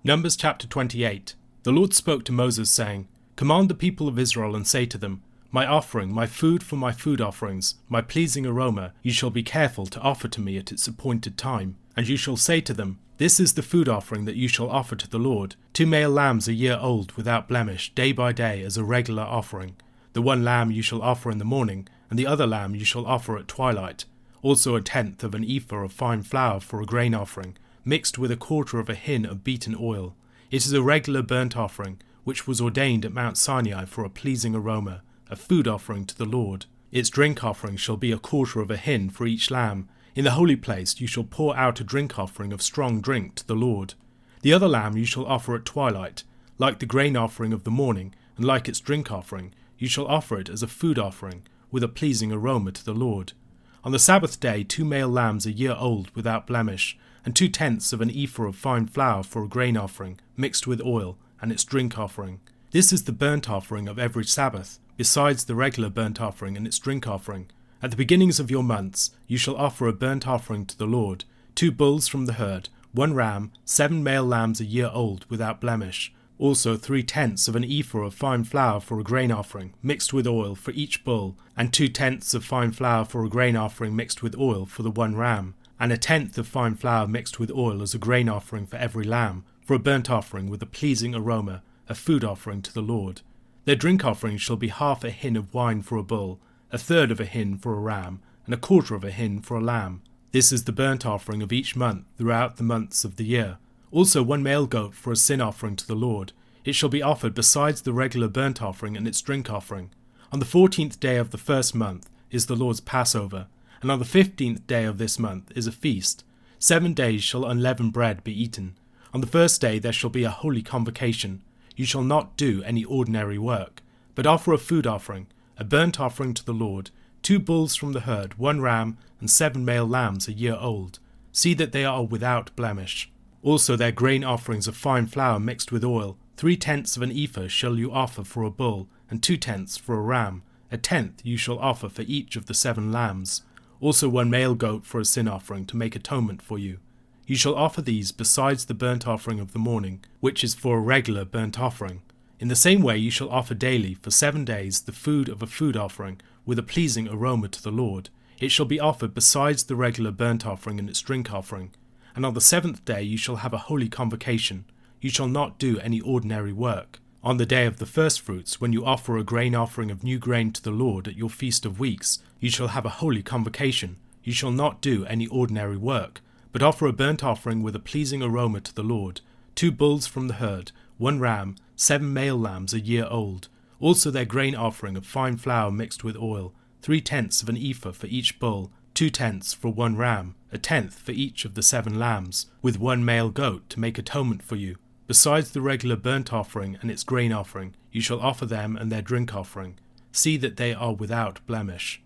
Numbers chapter 28. The Lord spoke to Moses, saying, Command the people of Israel and say to them, My offering, my food for my food offerings, my pleasing aroma, you shall be careful to offer to me at its appointed time. And you shall say to them, This is the food offering that you shall offer to the Lord, 2 male lambs a year old without blemish, day by day as a regular offering. The one lamb you shall offer in the morning, and the other lamb you shall offer at twilight. Also 1/10 of an ephah of fine flour for a grain offering, mixed with 1/4 of a hin of beaten oil. It is a regular burnt offering, which was ordained at Mount Sinai for a pleasing aroma, a food offering to the Lord. Its drink offering shall be 1/4 of a hin for each lamb. In the holy place you shall pour out a drink offering of strong drink to the Lord. The other lamb you shall offer at twilight, like the grain offering of the morning, and like its drink offering, you shall offer it as a food offering, with a pleasing aroma to the Lord. On the Sabbath day 2 male lambs a year old without blemish, and 2/10 of an ephah of fine flour for a grain offering, mixed with oil, and its drink offering. This is the burnt offering of every Sabbath, besides the regular burnt offering and its drink offering. At the beginnings of your months you shall offer a burnt offering to the Lord, 2 bulls from the herd, 1 ram, 7 male lambs a year old without blemish. Also 3/10 of an ephah of fine flour for a grain offering, mixed with oil for each bull, and 2/10 of fine flour for a grain offering mixed with oil for the 1 ram, and 1/10 of fine flour mixed with oil as a grain offering for every lamb, for a burnt offering with a pleasing aroma, a food offering to the Lord. Their drink offering shall be 1/2 a hin of wine for a bull, 1/3 of a hin for a ram, and 1/4 of a hin for a lamb. This is the burnt offering of each month throughout the months of the year. Also 1 male goat for a sin offering to the Lord. It shall be offered besides the regular burnt offering and its drink offering. On the 14th day of the first month is the Lord's Passover, and on the 15th day of this month is a feast. 7 days shall unleavened bread be eaten. On the first day there shall be a holy convocation. You shall not do any ordinary work, but offer a food offering, a burnt offering to the Lord, 2 bulls from the herd, 1 ram, and 7 male lambs a year old. See that they are without blemish. Also their grain offerings of fine flour mixed with oil, 3/10 of an ephah shall you offer for a bull, and 2/10 for a ram. 1/10 you shall offer for each of the 7 lambs. Also 1 male goat for a sin offering to make atonement for you. You shall offer these besides the burnt offering of the morning, which is for a regular burnt offering. In the same way you shall offer daily for 7 days the food of a food offering, with a pleasing aroma to the Lord. It shall be offered besides the regular burnt offering and its drink offering. And on the 7th day you shall have a holy convocation. You shall not do any ordinary work. On the day of the firstfruits, when you offer a grain offering of new grain to the Lord at your Feast of Weeks, you shall have a holy convocation. You shall not do any ordinary work, but offer a burnt offering with a pleasing aroma to the Lord, 2 bulls from the herd, 1 ram, 7 male lambs a year old. Also their grain offering of fine flour mixed with oil, 3/10 of an ephah for each bull, 2/10 for 1 ram, 1/10 for each of the 7 lambs, with 1 male goat to make atonement for you. Besides the regular burnt offering and its grain offering, you shall offer them and their drink offering. See that they are without blemish.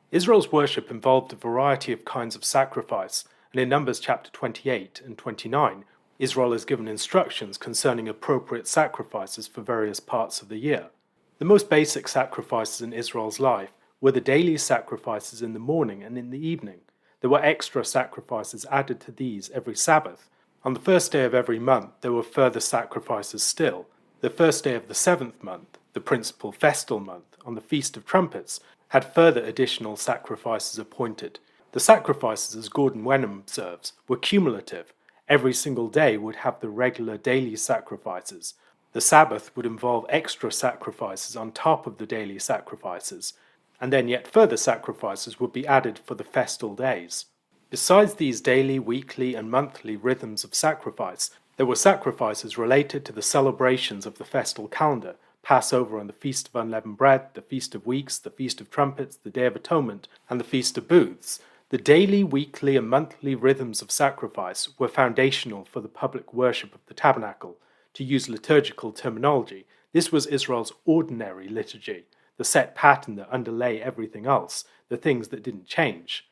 Israel's worship involved a variety of kinds of sacrifice, and in Numbers chapter 28 and 29, Israel is given instructions concerning appropriate sacrifices for various parts of the year. The most basic sacrifices in Israel's life were the daily sacrifices in the morning and in the evening. There were extra sacrifices added to these every Sabbath. On the first day of every month there were further sacrifices still. The first day of the 7th month, the principal festal month, on the Feast of Trumpets, had further additional sacrifices appointed. The sacrifices, as Gordon Wenham observes, were cumulative. Every single day would have the regular daily sacrifices. The Sabbath would involve extra sacrifices on top of the daily sacrifices, and then yet further sacrifices would be added for the festal days. Besides these daily, weekly, and monthly rhythms of sacrifice, there were sacrifices related to the celebrations of the festal calendar: Passover and the Feast of Unleavened Bread, the Feast of Weeks, the Feast of Trumpets, the Day of Atonement, and the Feast of Booths. The daily, weekly, and monthly rhythms of sacrifice were foundational for the public worship of the tabernacle. To use liturgical terminology, this was Israel's ordinary liturgy, the set pattern that underlay everything else, the things that didn't change.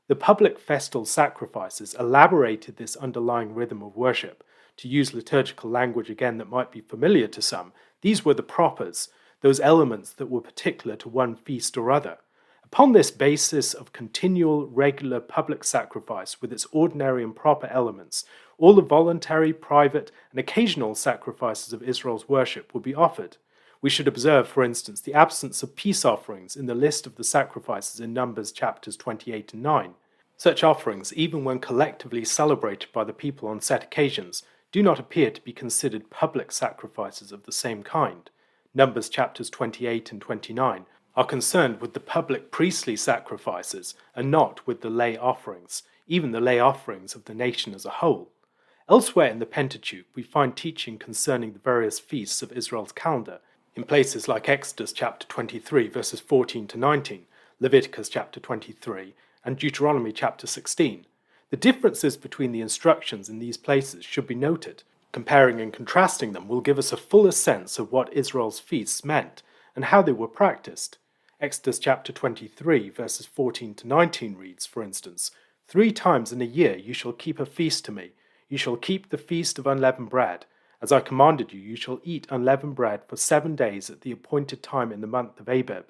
The public festal sacrifices elaborated this underlying rhythm of worship. To use liturgical language again that might be familiar to some, these were the propers, those elements that were particular to one feast or other. A Upon this basis of continual, regular public sacrifice with its ordinary and proper elements, all the voluntary, private, and occasional sacrifices of Israel's worship would be offered. We should observe, for instance, the absence of peace offerings in the list of the sacrifices in Numbers chapters 28 and 9. Such offerings, even when collectively celebrated by the people on set occasions, do not appear to be considered public sacrifices of the same kind. Numbers chapters 28 and 29 are concerned with the public priestly sacrifices and not with the lay offerings, even the lay offerings of the nation as a whole. Elsewhere in the Pentateuch, we find teaching concerning the various feasts of Israel's calendar, in places like Exodus chapter 23, verses 14 to 19, Leviticus chapter 23, and Deuteronomy chapter 16. The differences between the instructions in these places should be noted. Comparing and contrasting them will give us a fuller sense of what Israel's feasts meant and how they were practiced. Exodus chapter 23, verses 14 to 19 reads, for instance, 3 times in a year you shall keep a feast to me. You shall keep the feast of unleavened bread. As I commanded you, you shall eat unleavened bread for 7 days at the appointed time in the month of Abib.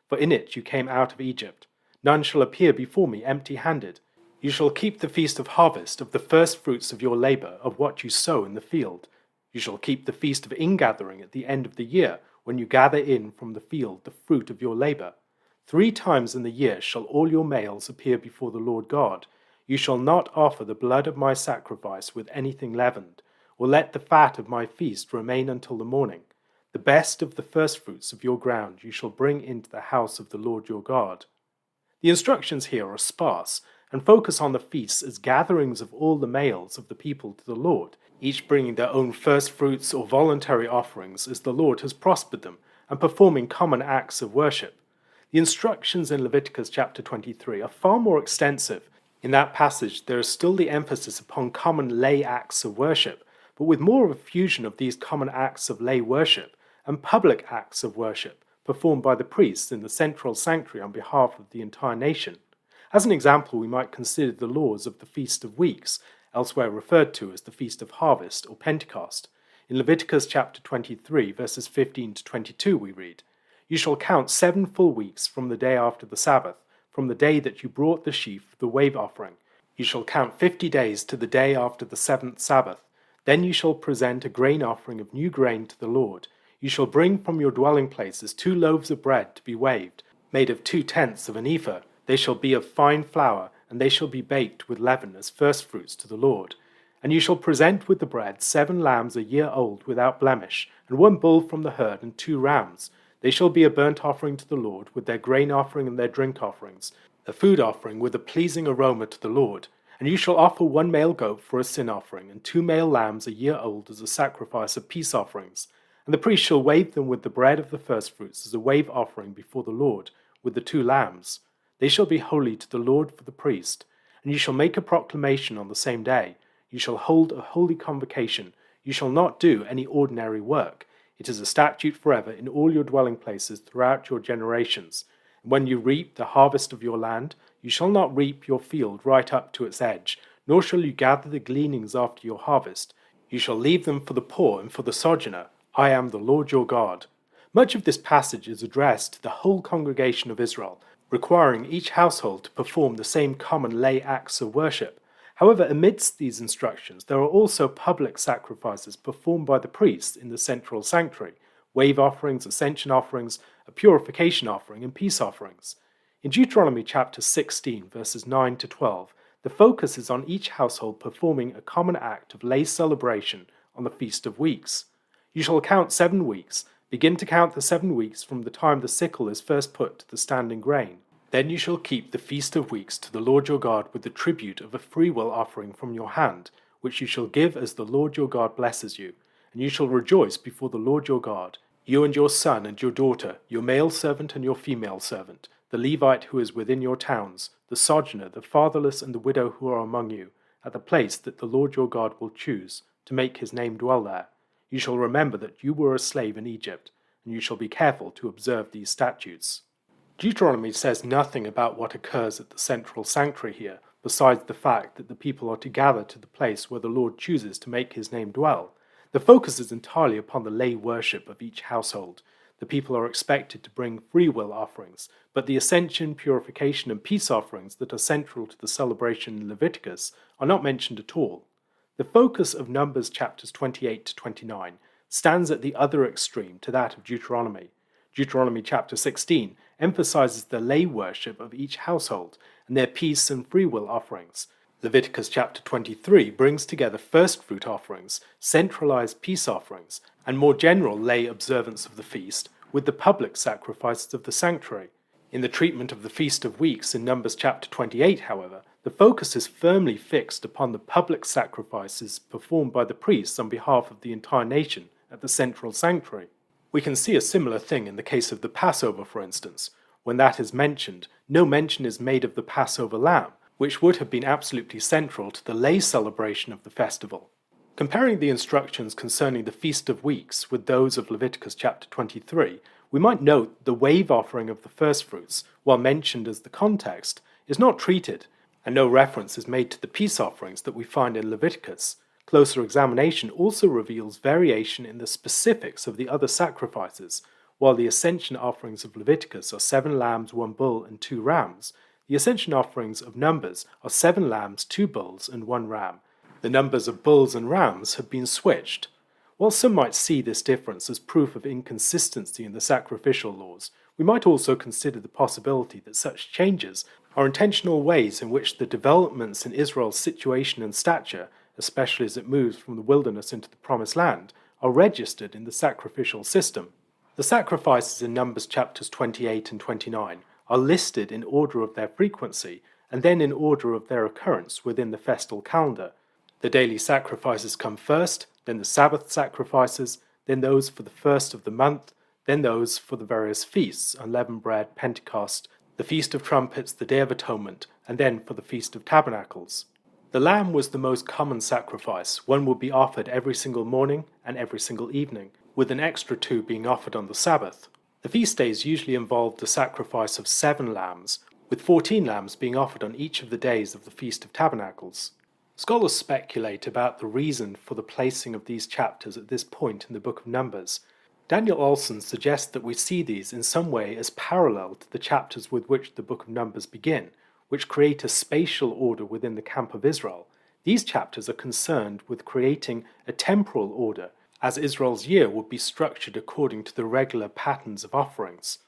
For in it you came out of Egypt. None shall appear before me empty-handed. You shall keep the feast of harvest, of the first fruits of your labor, of what you sow in the field. You shall keep the feast of ingathering at the end of the year, when you gather in from the field the fruit of your labor. 3 times in the year shall all your males appear before the Lord God. You shall not offer the blood of my sacrifice with anything leavened, or let the fat of my feast remain until the morning. The best of the firstfruits of your ground you shall bring into the house of the Lord your God. The instructions here are sparse, and focus on the feasts as gatherings of all the males of the people to the Lord, each bringing their own firstfruits or voluntary offerings as the Lord has prospered them, and performing common acts of worship. The instructions in Leviticus chapter 23 are far more extensive. In that passage there is still the emphasis upon common lay acts of worship, but with more of a fusion of these common acts of lay worship and public acts of worship performed by the priests in the central sanctuary on behalf of the entire nation. As an example, we might consider the laws of the Feast of Weeks, elsewhere referred to as the Feast of Harvest or Pentecost. In Leviticus chapter 23, verses 15 to 22, we read, You shall count 7 full weeks from the day after the Sabbath, from the day that you brought the sheaf of the wave offering. You shall count 50 days to the day after the 7th Sabbath. Then you shall present a grain offering of new grain to the Lord. You shall bring from your dwelling places 2 loaves of bread to be waved, made of 2/10 of an ephah. They shall be of fine flour, and they shall be baked with leaven as firstfruits to the Lord. And you shall present with the bread 7 lambs a year old without blemish, and 1 bull from the herd, and 2 rams. They shall be a burnt offering to the Lord, with their grain offering and their drink offerings, a food offering with a pleasing aroma to the Lord. And you shall offer 1 male goat for a sin offering, and 2 male lambs a year old as a sacrifice of peace offerings. And the priest shall wave them with the bread of the firstfruits as a wave offering before the Lord, with the 2 lambs. They shall be holy to the Lord for the priest. And you shall make a proclamation on the same day. You shall hold a holy convocation. You shall not do any ordinary work. It is a statute forever in all your dwelling places throughout your generations. And when you reap the harvest of your land, you shall not reap your field right up to its edge, nor shall you gather the gleanings after your harvest. You shall leave them for the poor and for the sojourner. I am the Lord your God. Much of this passage is addressed to the whole congregation of Israel, requiring each household to perform the same common lay acts of worship. However, amidst these instructions, there are also public sacrifices performed by the priests in the central sanctuary, wave offerings, ascension offerings, a purification offering, and peace offerings. In Deuteronomy chapter 16, verses 9 to 12, the focus is on each household performing a common act of lay celebration on the Feast of Weeks. You shall count 7 weeks. Begin to count the 7 weeks from the time the sickle is first put to the standing grain. Then you shall keep the Feast of Weeks to the Lord your God with the tribute of a freewill offering from your hand, which you shall give as the Lord your God blesses you. And you shall rejoice before the Lord your God, you and your son and your daughter, your male servant and your female servant, the Levite who is within your towns, the sojourner, the fatherless, and the widow who are among you, at the place that the Lord your God will choose, to make his name dwell there. You shall remember that you were a slave in Egypt, and you shall be careful to observe these statutes. Deuteronomy says nothing about what occurs at the central sanctuary here, besides the fact that the people are to gather to the place where the Lord chooses to make his name dwell. The focus is entirely upon the lay worship of each household. The people are expected to bring free will offerings, but the ascension, purification, and peace offerings that are central to the celebration in Leviticus are not mentioned at all. The focus of Numbers chapters 28 to 29 stands at the other extreme to that of Deuteronomy. Deuteronomy chapter 16 emphasizes the lay worship of each household and their peace and free will offerings. Leviticus chapter 23 brings together first fruit offerings, centralized peace offerings, and more general lay observance of the feast with the public sacrifices of the sanctuary. In the treatment of the Feast of Weeks in Numbers chapter 28, however, the focus is firmly fixed upon the public sacrifices performed by the priests on behalf of the entire nation at the central sanctuary. We can see a similar thing in the case of the Passover, for instance. When that is mentioned, no mention is made of the Passover lamb, which would have been absolutely central to the lay celebration of the festival. Comparing the instructions concerning the Feast of Weeks with those of Leviticus chapter 23, we might note that the wave offering of the firstfruits, while mentioned as the context, is not treated, and no reference is made to the peace offerings that we find in Leviticus. Closer examination also reveals variation in the specifics of the other sacrifices. While the ascension offerings of Leviticus are 7 lambs, 1 bull, and 2 rams, the ascension offerings of Numbers are 7 lambs, 2 bulls, and 1 ram. The numbers of bulls and rams have been switched. While some might see this difference as proof of inconsistency in the sacrificial laws, we might also consider the possibility that such changes are intentional ways in which the developments in Israel's situation and stature, especially as it moves from the wilderness into the Promised Land, are registered in the sacrificial system. The sacrifices in Numbers chapters 28 and 29 are listed in order of their frequency and then in order of their occurrence within the festal calendar. The daily sacrifices come first, then the Sabbath sacrifices, then those for the first of the month, then those for the various feasts, unleavened bread, Pentecost, the Feast of Trumpets, the Day of Atonement, and then for the Feast of Tabernacles. The lamb was the most common sacrifice. One would be offered every single morning and every single evening, with an extra 2 being offered on the Sabbath. The feast days usually involved the sacrifice of 7 lambs, with 14 lambs being offered on each of the days of the Feast of Tabernacles. Scholars speculate about the reason for the placing of these chapters at this point in the book of Numbers. Daniel Olson suggests that we see these in some way as parallel to the chapters with which the book of Numbers begin, which create a spatial order within the camp of Israel. These chapters are concerned with creating a temporal order, as Israel's year would be structured according to the regular patterns of offerings.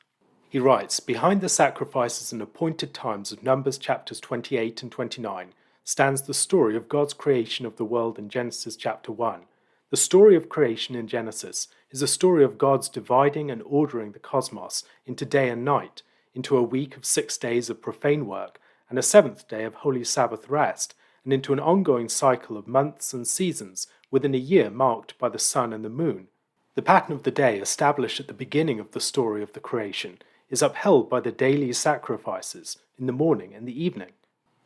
He writes, "Behind the sacrifices and appointed times of Numbers chapters 28 and 29 stands the story of God's creation of the world in Genesis chapter 1. The story of creation in Genesis is a story of God's dividing and ordering the cosmos into day and night, into a week of 6 days of profane work and a 7th day of holy Sabbath rest, and into an ongoing cycle of months and seasons within a year marked by the sun and the moon. The pattern of the day established at the beginning of the story of the creation is upheld by the daily sacrifices in the morning and the evening.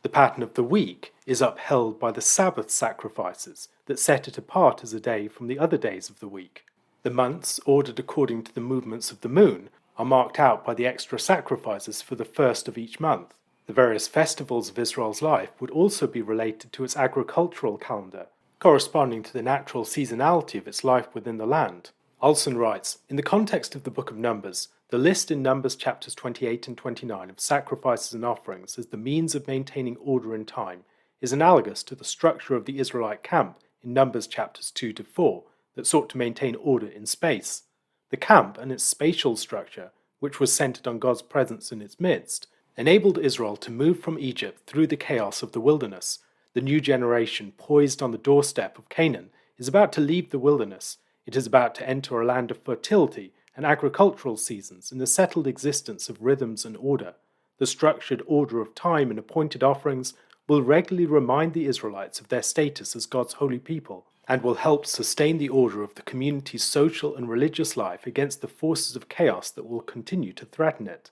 The pattern of the week is upheld by the Sabbath sacrifices that set it apart as a day from the other days of the week. The months, ordered according to the movements of the moon, are marked out by the extra sacrifices for the first of each month. The various festivals of Israel's life would also be related to its agricultural calendar, corresponding to the natural seasonality of its life within the land. Olson writes, "In the context of the book of Numbers, the list in Numbers chapters 28 and 29 of sacrifices and offerings as the means of maintaining order in time is analogous to the structure of the Israelite camp in Numbers chapters 2 to 4 that sought to maintain order in space. The camp and its spatial structure, which was centered on God's presence in its midst, enabled Israel to move from Egypt through the chaos of the wilderness. The new generation, poised on the doorstep of Canaan, is about to leave the wilderness. It is about to enter a land of fertility and agricultural seasons in the settled existence of rhythms and order. The structured order of time and appointed offerings will regularly remind the Israelites of their status as God's holy people and will help sustain the order of the community's social and religious life against the forces of chaos that will continue to threaten it."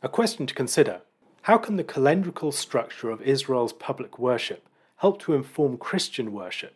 A question to consider: how can the calendrical structure of Israel's public worship help to inform Christian worship?